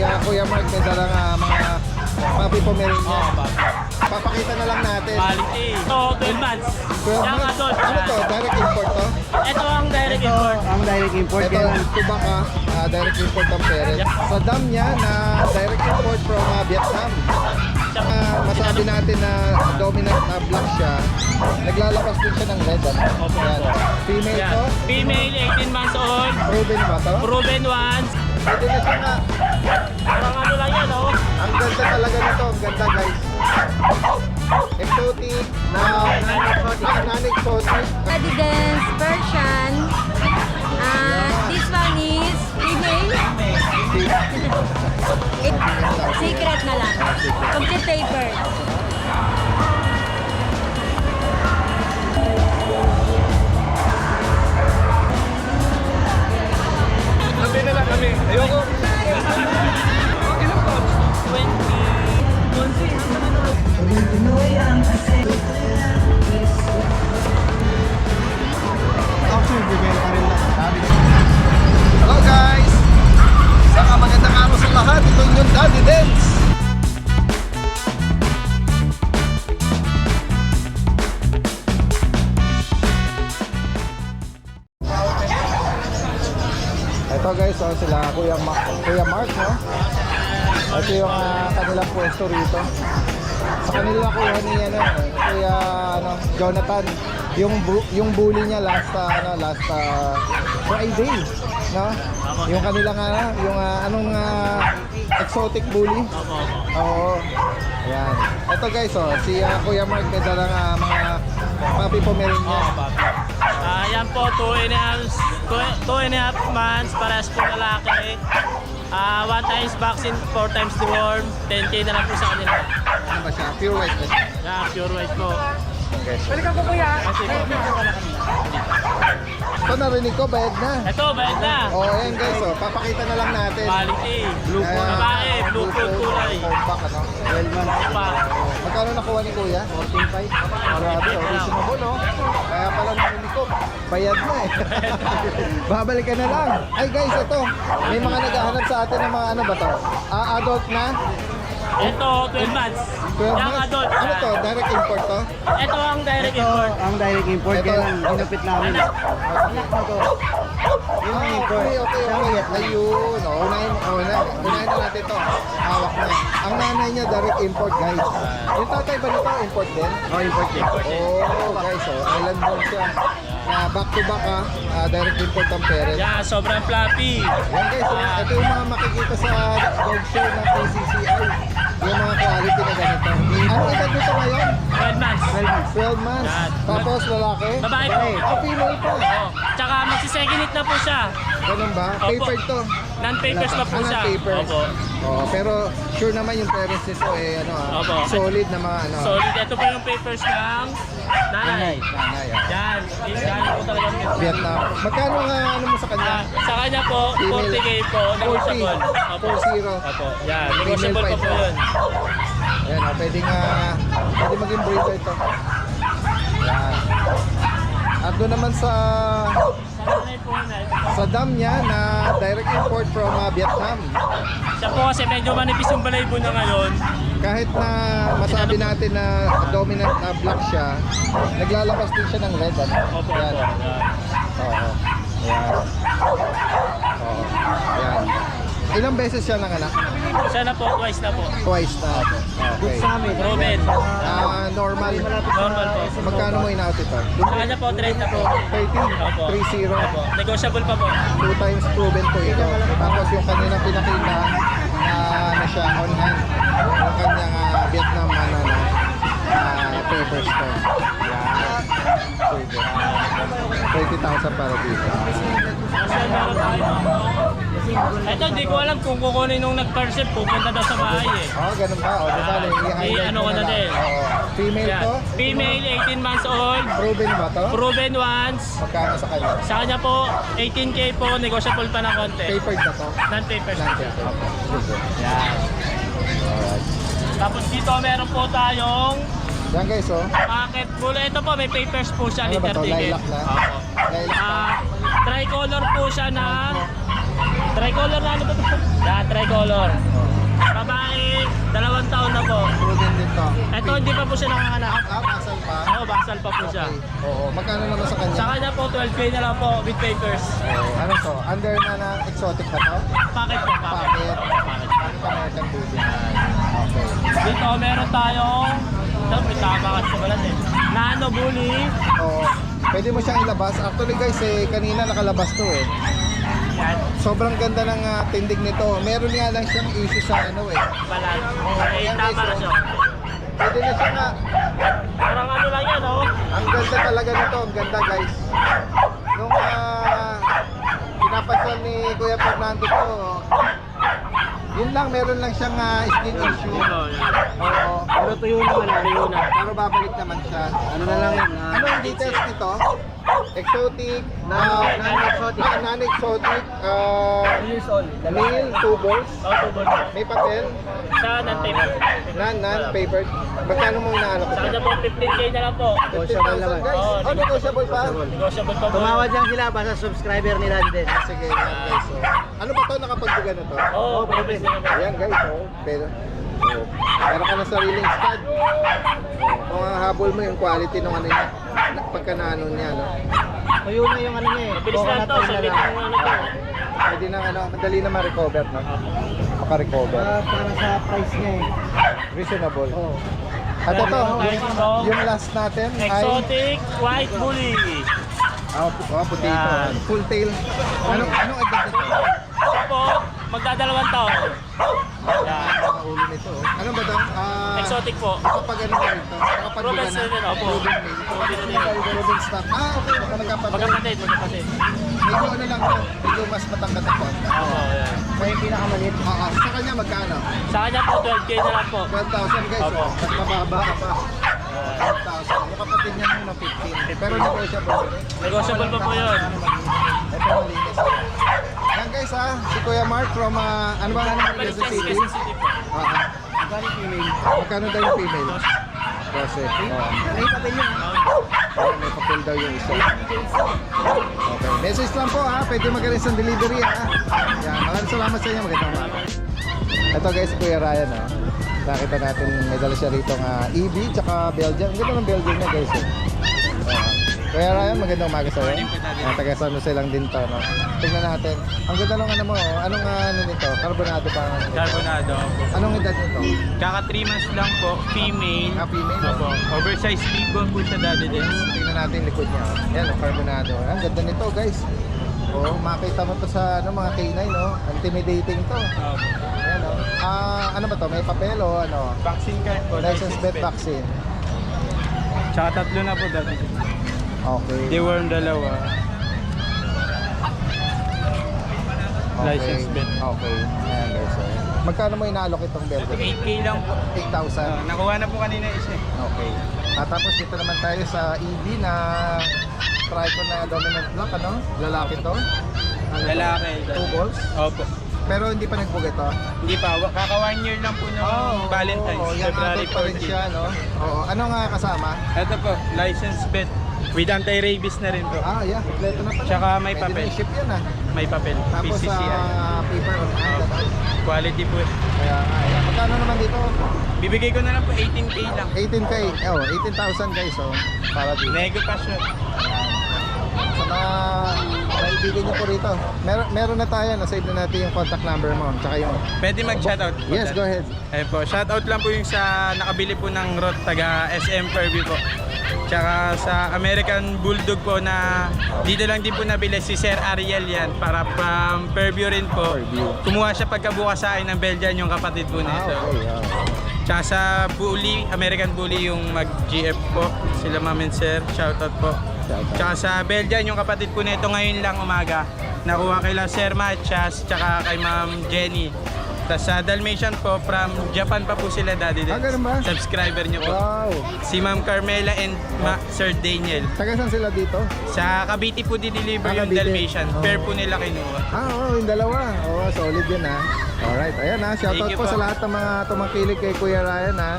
Kuya Mark may dalang mga puppy Pomeranian. Papakita na lang natin. Quality. Ito, 12 months. 12 Young months. adult. Ano to? Direct import to? Ito ang direct import. Ang direct import Ito, yan. tubaka, direct import ng parents. Yep. Sa dam niya na direct import from Vietnam. Masabi natin na dominant na black siya. Naglalabas din siya ng red. Opo. Yan. Female Yan. to? Female, 18 months old. Proven ba to? Proven ones. Pwede na siya nga. Parang ano lang yan, oh. Ang ganda talaga nito. Ang ganda guys. Exotic na non-exotic. Adidance Persian. This one is female. Secret na lang. Complete paper. Sabi na lang kami. Ayoko. 20. Actually, bibigyan pa rin lang. Hello guys! Saka magandang araw sa lahat. Ito yung Daddy Dance. Ito guys, sila Kuya Mark, no? Ito yung kanilang pwesto rito. Sa kanila kuha ni Kuya Jonathan. Yung bully niya last Friday, no? Yung kanilang exotic bully. Oo. Ayan. Ito guys, si Kuya Mark may dalang mga puppy Pomeranian. Yan po, 2.5 months, parehas po lalaki. 1 times vaccine, 4 times deworm, 10K na lang po sa kanila. Ano ba siya? Pure white ba siya? Yeah, pure white po. Okay. Balikan ko kuya. Kasi po. Ito narinig ko, bayad na. Ito, bayad na. Ayan guys, papakita na lang natin. Quality. Blue po Ayan. babae, blue po kulay. Compact, ano? 12 months. Pa. Magkano nakuha ni Kuya? 14.5. Grabe, reasonable, no? Kaya pala narinig ko, bayad na eh. Babalik ka na lang. Ay guys, ito. May mga naghahanap sa atin ng mga ano ba to? Adult na? Ito, 12 months. 12 Young months? adult. Ano to? Direct import to? Ito ang direct Ito, import. ang direct import Ito. yan ang ginupit namin. Anak mo to. Yung import. Okay. Ayun. Unahin na natin to. Hawak na. Ang nanay niya, direct import guys. Yung tatay ba nito, import din? Oh, import yan. Oh, guys, island born siya. Back to back direct import ang parents. Yan, sobrang fluffy. Yan guys, ito yung mga makikita sa dog show ng PCCI. Yung mga quality na ganito. Ano edad nito ngayon? 12 months. 12 months. Yan. Tapos lalaki? Babae po. Female po. Oh. Tsaka magsi-second hit na po siya. Ganun ba? Opo. Papered to. Non-papers na po siya. Papers. Opo. Oh, pero sure naman yung parents nito Opo. solid na mga Solid. Ito po yung papers ng nanay. Nanay. Yan. Yan po talaga ng Vietnam. Magkano nga ano mo sa kanya? Sa kanya po, 40K po. Negotiable. 40. Opo. Yan. Negotiable pa po yun. Ayan, pwede maging breeder ito. Yan. At doon naman sa Nanay po na. dam niya na direct import from Vietnam. Siya po kasi medyo manipis yung balaybo na ngayon. Kahit na masabi natin na dominant na black siya, naglalabas din siya ng red. Opo. Yan. Yan. Oo. Ayan. Oo. Ayan. Ilang beses siya nanganak? Siya na po, twice na po. Twice na. Okay. Sa amin. Proven. Normal. Normal po. Magkano mo in-out ito? Sa kanya po, 30 na po. 30? Opo. 3-0. Opo. Negotiable pa po. 2 times proven po ito. Tapos yung kanina pinakita na siya on hand. Yung kanyang Vietnam papers ko. Yan. 30,000 para dito. Kasi meron tayo. Ito, di ko alam kung kukunin nung nag-perceive, pupunta daw sa bahay eh. Ganun ba? Diba? I-highlight ano mo ko na lang. din. Oo. Female Yan. to? Female, 18 months old. Proven ba to? Proven ones. Magkano sa kanya? Sa kanya po, 18K po, negotiable pa ng konti. Papered ba to? Non-papers na siya. Non-papered. Yan. Alright. Tapos dito meron po tayong Yan guys, packet bull. Ito po, may papers po siya, Ano ba liter to? ticket. Lilac na? Opo. Lilac na? Tricolor po siya na... Tricolor na ano ba ito? Yan, tricolor. hindi pa po siya nanganganak. Basal pa. Oo, basal pa po siya. Okay. Oo, magkano naman sa kanya? Sa kanya po, 12K na lang po with papers. Ano to? Under na exotic ba to? Packet po, packet. Packet. Packet. American Bully. Okay. Dito, meron tayong, ito, may tama kasi sa balat eh. Nano Bully. Oo. Pwede mo siyang ilabas. Actually guys, kanina nakalabas to eh. Yan, Sobrang ganda ng tindig nito. Meron nga lang siyang issue sa ano eh. balat. Eh, Yan, tama guys, na siya. Pwede na siya nga. Parang ano lang yan, oh. Ang ganda talaga nito. Ang ganda guys. Nung pinapansan ni Kuya Fernando to, yun lang, meron lang siyang skin issue. Ito, yan. Oo. Pero tuyo naman na. Tuyo na. Pero babalik naman siya. Ano na lang yun? Ano ang details nito? Exotic, Non-exotic. non-exotic, 2 years old. male, 2 balls, Oh, tubol po. may papel, Sa non-paper. non-papered. Magkano mo inaano ko Sa siya? kanya po, 15K na lang po. 15,000 naman. guys. Oo, Oh, negotiable pa. Negotiable pa po. Tumawad lang sila basta subscriber nila din. Sige, yan, guys. So, ano ba to? Nakapagbuga na to? Oo, papers na po. Ayan guys, oh. Pero, meron ka na sariling stud. Kung habol mo yung quality ng ano niya, pagka naano niya, no? Tuyo na yung ano niya eh. Mabilis lang to, saglit yung ano to. Pwede na madali na ma-recover, no? Maka-recover. Para sa price niya eh. Reasonable. Oo. At ito, Ito. yung last natin ay Exotic White Bully. puti ito. Yan. Full tail. Anong edad nito? Ito po, magdadalawang taon. Yan. Ang ulo nito. Ano ba daw? Exotic po. Kapag ano na rito? Kapag Proven na rin, opo. Proven male. Proven na rin. Proven stock. Okay. Baka magkapatid. Magkapatid, magkapatid. Medyo ano lang to. Medyo mas matangkat ako. Oo, yan. May pinakamaliit. Oo. Sa kanya magkano? Sa kanya po, 12K na lang po. 12,000 guys. Opo. Oh. Mas mababa ka pa. 12,000. Yung kapatid niya muna 15. Pero negotiable. Negotiable pa po yun. Ito malinis. Yan guys ha. Si Kuya Mark from ano ba ang Balik Quezon yan sa City? Quezon City po. Magkano female? Magkano daw yung female? 12. May papel yun. Ayan, may papel daw yung isa. Okay. Message lang po ha. Pwede magaling sa delivery ha. Yan. Maraming salamat sa inyo. Magandang umaga. Ito guys, si Kuya Ryan ha. Nakita natin may dala siya rito EV tsaka Belgian. Ang ganda ng Belgian niya guys eh. Kuya Ryan, magandang umaga sa iyo. Taga San Jose lang din to, no? Tingnan natin. Ang ganda ng ano mo, oh. Anong ano nito? Carbonado pa? Carbonado. Anong edad nito? Kaka 3 months lang po, female. Female? Opo. Oversized people po siya dati din. Tingnan natin yung likod niya. Oh. Yan, carbonado. Ang ganda nito, guys. Oh, makita mo to sa ano, mga K9, no? Intimidating to. Yan, oh. Ano ba to? May papel o ano? Vaccine card po. License plate vaccine. Tsaka 3 na po dati. Okay. Deworm 2. Okay. License plate. Okay. Ayan, guys. Oh. Magkano mo inaalok itong Belgian? 8K lang po. 8,000. Nakuha na po kanina isa. Okay. Tapos dito naman tayo sa EV na Tricon na dominant block, ano? Lalaki to? Ano to? Lalaki. 2 balls? Opo. Pero hindi pa nagbuga ito? Hindi pa. Kaka 1 year lang po ng Valentine's. Oo, yung February adult pa rin 14. siya, no? Oo. Ano nga kasama? Ito po, license vet. With anti-rabies na rin po. Yeah. Kompleto na pala. Tsaka may Pwede papel. na i-ship yan, ah. May papel. Tapos PCCI. paper on hand. Opo. Quality po. Kaya nga, ayan. Magkano naman dito? Bibigay ko na lang po 18K lang. 18K. 18,000 guys, oh. Para dito. Nego pa siya. Sa mga kaibigan niyo po rito. Meron na tayo. Na-save na natin yung contact number mo. Tsaka yung... Pwede mag-shoutout po. Yes, go ahead. Ayun po, shoutout lang po yung sa nakabili po ng rot taga SM Fairview po. Tsaka sa American Bulldog po na dito lang din po nabili si Sir Ariel yan para from Fairview rin po. Fairview. Kumuha siya pagkabukas sa akin ng Belgian yung kapatid po nito. Okay. Tsaka sa Bully, American Bully yung mag-GF po. Sila Ma'am and Sir, shoutout po. Tsaka sa Belgian yung kapatid po nito ngayon lang umaga. Nakuha kay Sir Matias, tsaka kay Ma'am Jenny. Tapos sa Dalmatian po, from Japan pa po sila daddy din. Ganun ba? Subscriber nyo po. Wow. Si Ma'am Carmela and Sir Daniel. Taga saan sila dito? Sa Cavite po di-deliver yung Cavite. Dalmatian. Oh. Pair po nila kinuha. Yung dalawa. Solid yun ha. Alright, ayan ha. Shoutout Thank you po po. sa lahat ng mga tumakilig kay Kuya Ryan ha.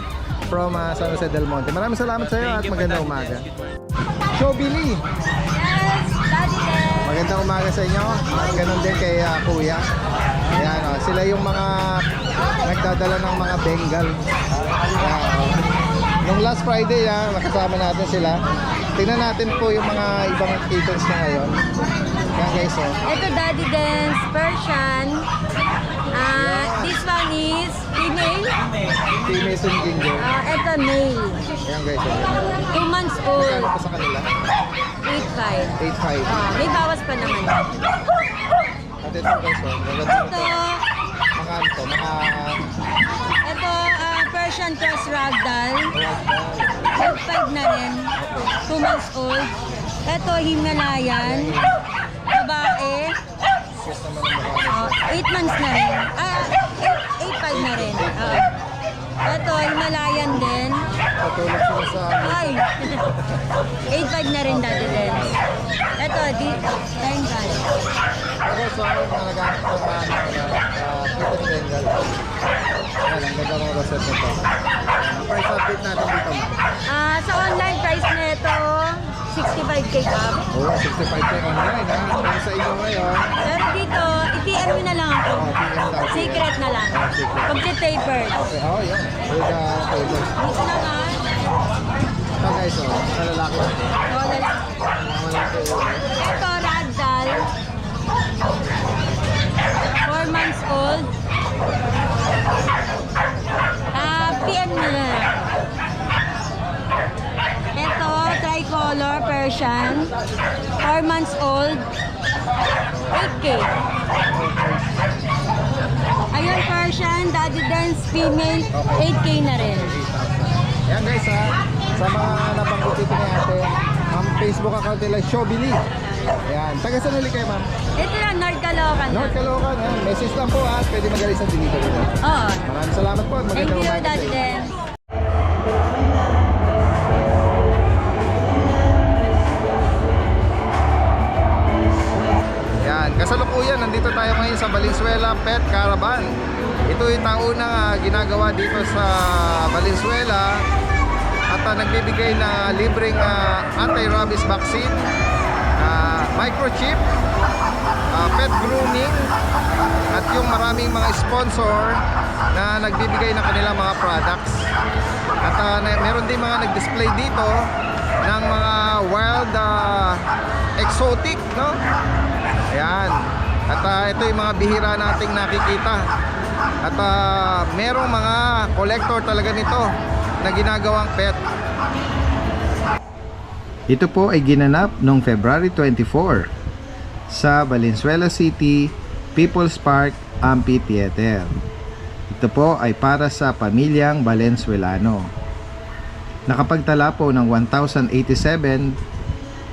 From San Jose del Monte. Maraming salamat sa iyo at Thank you po, magandang Daddy umaga. Des. Good morning. Show Billy, Yes, Daddy Des. magandang umaga sa inyo. Ganon din kay Kuya. Ayan o, sila yung mga nagdadala ng mga Bengal. Ayan, nung last Friday nakasama natin sila. Tingnan natin po yung mga ibang kittens na ngayon. Yan guys, oh. Ito Daddy Dance, Persian. This one is female. Female and ginger. Ito male. Yan guys, oh. 2 months old. Magkano pa sa kanila? 8.5. 8.5. May bawas pa naman. At ito guys, oh. Maganda Ito, mga ano to, mga ito Persian Cross Ragdoll. 8.5 na rin. 2 months old. Ito Himalayan. Babae. cute naman ng mukha. 8 months na rin. 8.5 na rin. Ito Himalayan din. Patulog sila sa Ay! 8.5 na rin dati din. Ito, Bengal. Pero sa mga naghanap ng mga kitten Bengal. Yan, ang ganda ng rosette nito. Price update natin dito, ma'am. Sa online price nito, 65k up. Oo, 65k online ha. Kaya sa inyo ngayon, Pero dito, i-PM nyo na lang ako. PM lang. Secret na lang. Secret. Complete-tapered. Okay, yan. With tables. Dito naman, Ito guys, malalaki na. Malalaki yun. ito Ragdoll. 4 months old. PM nyo na lang. Ito, tricolor Persian. 4 months old. 8K. Ayun, Persian, Daddy Dance, female, 8K na rin. Yan guys sa mga nabanggit dito ni ate, ang Facebook account nila, Shobili. Ayan, taga saan ulit kayo ma'am? Ito lang, North Caloocan. North Caloocan, message lang po pwede magaling sa delivery nila. Oo. Maraming salamat po at Thank magandang you, umaga sa Daddy inyo. Dance. Yan, kasalukuyan, nandito tayo ngayon sa Valenzuela Pet Caravan. Ito yung taunang ginagawa dito sa Valenzuela at nagbibigay ng libreng anti-rabies vaccine, microchip, pet grooming at yung maraming mga sponsor na nagbibigay ng kanilang mga products. At meron din mga nag-display dito ng mga wild exotic, no? Ayan. At ito yung mga bihira nating nakikita. At merong mga collector talaga nito na ginagawang pet. Ito po ay ginanap noong February 24 sa Valenzuela City People's Park Amphitheater. Ito po ay para sa pamilyang Valenzuelano. Nakapagtala po ng 1,087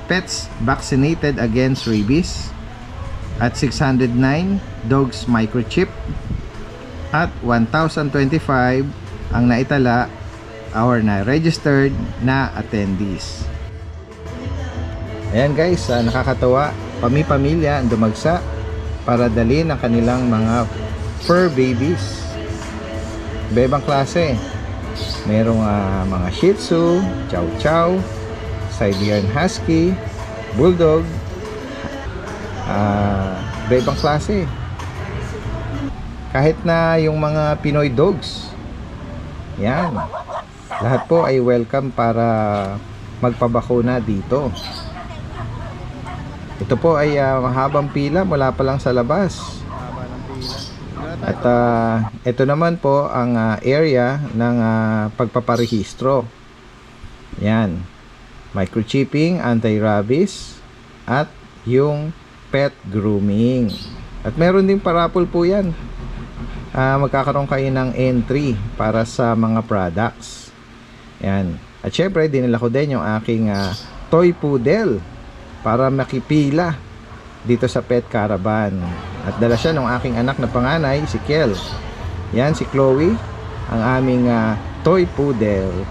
pets vaccinated against rabies at 609 dogs microchip at 1,025 ang naitala or na registered na attendees. Ayan guys, nakakatawa, pamilya ang dumagsa para dalhin ang kanilang mga fur babies. Iba-ibang klase. Merong mga Shih Tzu, Chow Chow, Siberian Husky, Bulldog, iba-ibang klase. Kahit na yung mga Pinoy dogs. Yan. Lahat po ay welcome para magpabakuna dito. Ito po ay mahabang pila mula pa lang sa labas. At ito naman po ang area ng pagpaparehistro. Yan. Microchipping, anti-rabies, at yung pet grooming. At meron din parapol po yan. Magkakaroon kayo ng entry para sa mga products. Yan. At syempre, dinala ko din yung aking toy poodle para makipila dito sa Pet Caravan. At dala siya ng aking anak na panganay, si Kel. Yan, si Chloe, ang aming toy poodle.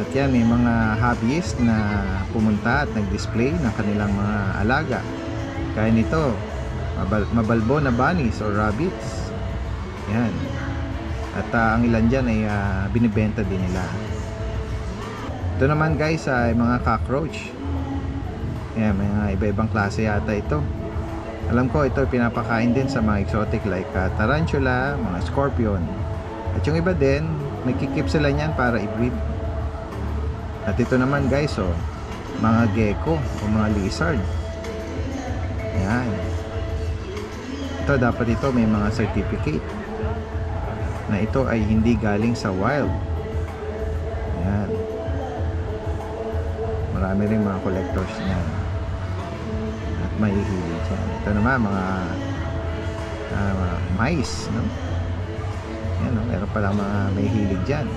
At yan, may mga hobbyist na pumunta at nag-display ng kanilang mga alaga. Kaya nito, mabalbo na bunnies or rabbits. Yan. At ang ilan dyan ay binibenta din nila. Ito naman guys ay mga cockroach. Yan, mga iba-ibang klase yata ito. Alam ko ito pinapakain din sa mga exotic like tarantula, mga scorpion. At yung iba din, nagkikip sila niyan para i-breed. At ito naman guys, oh, mga gecko o mga lizard. Yan. Ito, dapat ito may mga certificate na ito ay hindi galing sa wild. Yan. Marami rin mga collectors niyan. At mahihilig yan. Ito naman mga mice, no? Yan, no? Meron pala mga mahihilig dyan.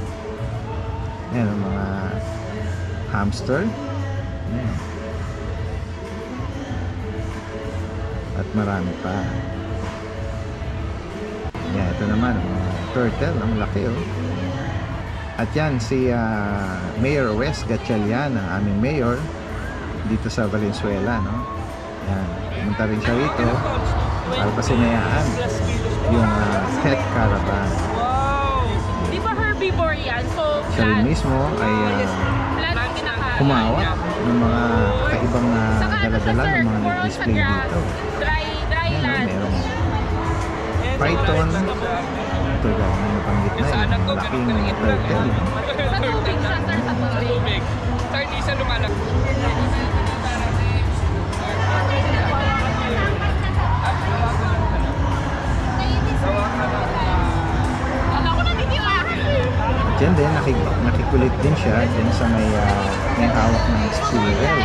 Yan, no? Mga hamster. Yan. At marami pa. Yan, ito naman mga turtle, ang laki, oh. At yan si Mayor Wes Gatchalian, ang aming mayor dito sa Valenzuela, no? Yan, pumunta rin siya rito para pasinayaan yung pet caravan. Wow! Di ba herbivore yan? So, Siya rin mismo ay plant kinakain. humawak ng mga kaibang Saka ano siya, dala-dala sir, ng mga more on sa display grass. dito. Dry Yan, no? land. Merong python. Ito daw, may napanggit na yun. Malaking turtle. Sa tubig siya, sir, sa tubig. Sir, di siya lumalak. Ano ko natitira? Diyan din, nakikulit din siya dyan sa may hawak ng squirrel.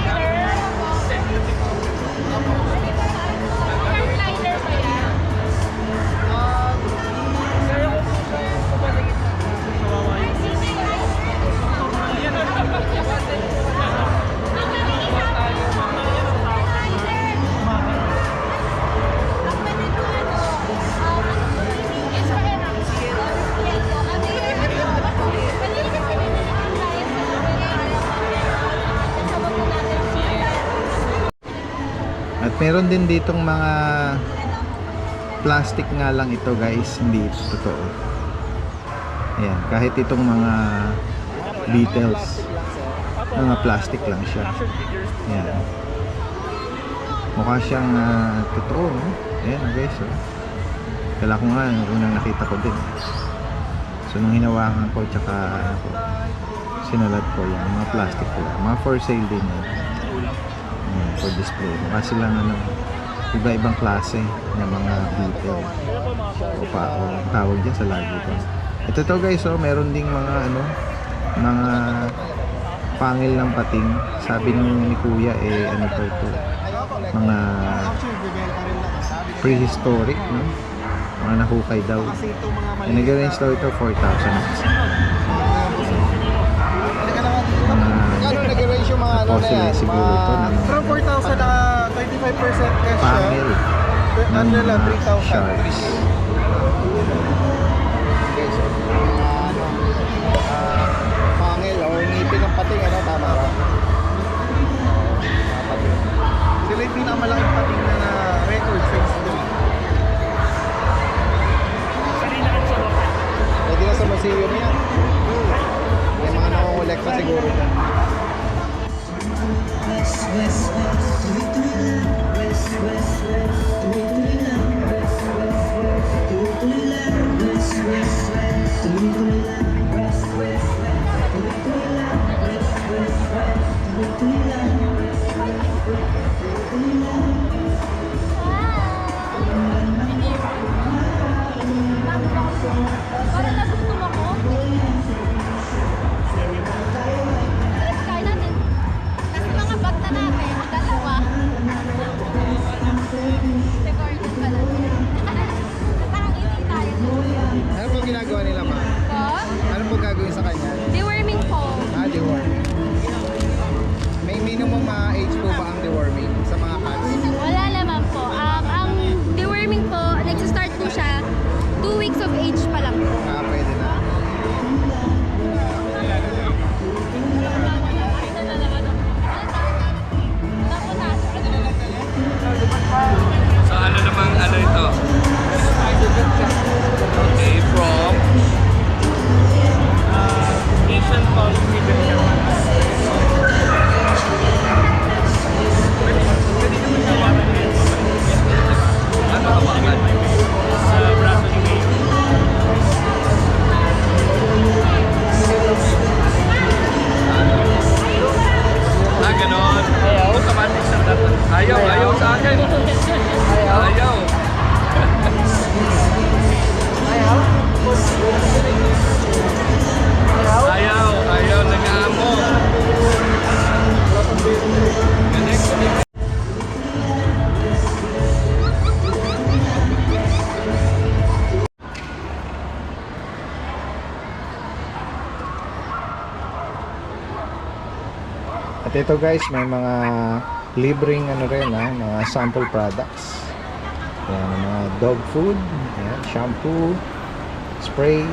At meron din ditong mga plastic nga lang ito guys, hindi ito totoo. Ayan, kahit itong mga beetles, mga plastic lang siya. Ayan. Mukha siyang totoo, no? Ayan guys, oh. Kala ko nga, unang nakita ko din. So nung hinawakan ko, tsaka sinalat ko yan, mga plastic ko lang. Mga for sale din yan. Ayan, for display. Mukha silang iba-ibang klase ng mga beetle. O tawag dyan sa lagi ko. Ito to guys, oh, meron ding mga mga pangil ng pating. Sabi ni kuya, ano to ito? Mga prehistoric, no? Mga nahukay daw. Nag-range daw ito 4,000. Ano nag-range yung mga Fossil siguro ito ng From 4,000 na 25% cash pangil ng Ano lang, 3,000. sharks. Pangil o ngipin ng pating, ano, tama ba? Sila yung pinakamalaking pating na record sa history. Pwede na sa museum yan. May mga nakongolekta siguro dyan. Parang nagutom ako. Kain natin. Kasi mga bag na natin, Dito guys, may mga libreng ano rin mga sample products. Yan, mga dog food, yan, shampoo, spray.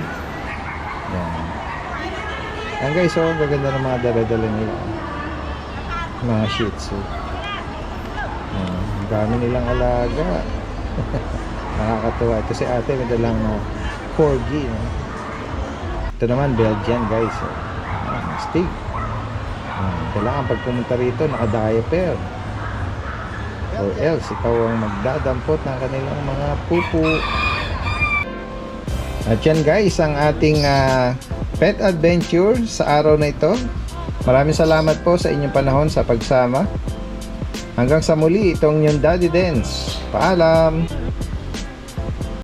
Yan. Yan guys, oh, gaganda ng mga dala-dala nila. Mga Shih Tzu. Yan, ang dami nilang alaga. Nakakatuwa. Ito si ate, may dalang corgi. No? Ito naman, Belgian guys. Oh. Yan, stick. Kailangan pag pumunta rito naka-diaper or else ikaw ang magdadampot ng kanilang mga pupu. At yan guys ang ating pet adventure sa araw na ito. Maraming salamat po sa inyong panahon sa pagsama. Hanggang sa muli, itong yung Daddy Dance. Paalam!